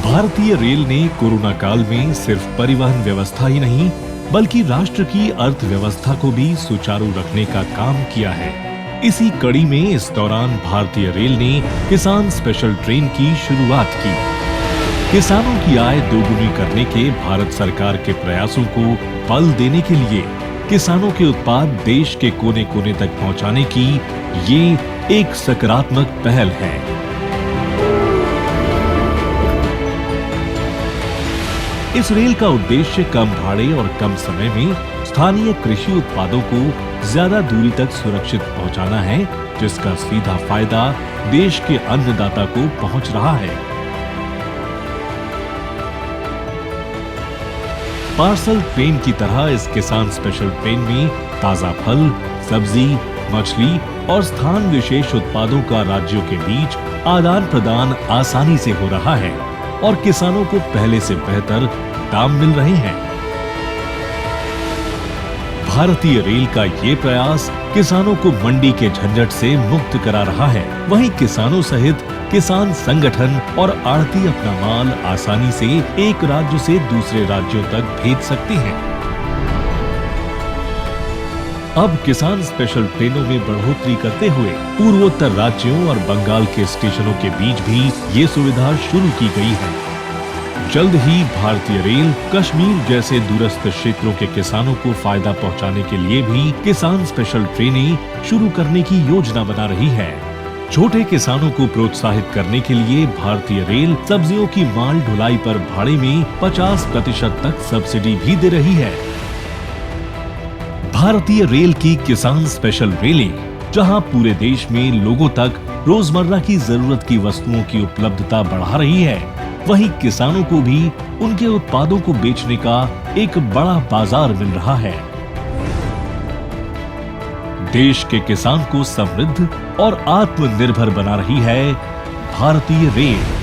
भारतीय रेल ने कोरोना काल में सिर्फ परिवहन व्यवस्था ही नहीं बल्कि राष्ट्र की अर्थव्यवस्था को भी सुचारू रखने का काम किया है। इसी कड़ी में इस दौरान भारतीय रेल ने किसान स्पेशल ट्रेन की शुरुआत की। किसानों की आय दोगुनी करने के भारत सरकार के प्रयासों को बल देने के लिए किसानों के उत्पाद देश के कोने कोने तक पहुंचाने की ये एक सकारात्मक पहल है। इस रेल का उद्देश्य कम भाड़े और कम समय में स्थानीय कृषि उत्पादों को ज्यादा दूरी तक सुरक्षित पहुंचाना है, जिसका सीधा फायदा देश के अन्नदाता को पहुंच रहा है। पार्सल ट्रेन की तरह इस किसान स्पेशल ट्रेन में ताजा फल, सब्जी, मछली और स्थान विशेष उत्पादों का राज्यों के बीच आदान प्रदान आसानी से हो रहा है और किसानों को पहले से बेहतर दाम मिल रहे हैं। भारतीय रेल का ये प्रयास किसानों को मंडी के झंझट से मुक्त करा रहा है। वहीं किसानों सहित किसान संगठन और आढ़ती अपना माल आसानी से एक राज्य से दूसरे राज्यों तक भेज सकते हैं। अब किसान स्पेशल ट्रेनों में बढ़ोतरी करते हुए पूर्वोत्तर राज्यों और बंगाल के स्टेशनों के बीच भी ये सुविधा शुरू की गई है। जल्द ही भारतीय रेल कश्मीर जैसे दूरस्थ क्षेत्रों के किसानों को फायदा पहुंचाने के लिए भी किसान स्पेशल ट्रेनें शुरू करने की योजना बना रही है। छोटे किसानों को प्रोत्साहित करने के लिए भारतीय रेल सब्जियों की माल ढुलाई पर भाड़े में 50% तक सब्सिडी भी दे रही है। भारतीय रेल की किसान स्पेशल रेलें जहां पूरे देश में लोगों तक रोजमर्रा की जरूरत की वस्तुओं की उपलब्धता बढ़ा रही है, वहीं किसानों को भी उनके उत्पादों को बेचने का एक बड़ा बाजार मिल रहा है। देश के किसान को समृद्ध और आत्मनिर्भर बना रही है भारतीय रेल।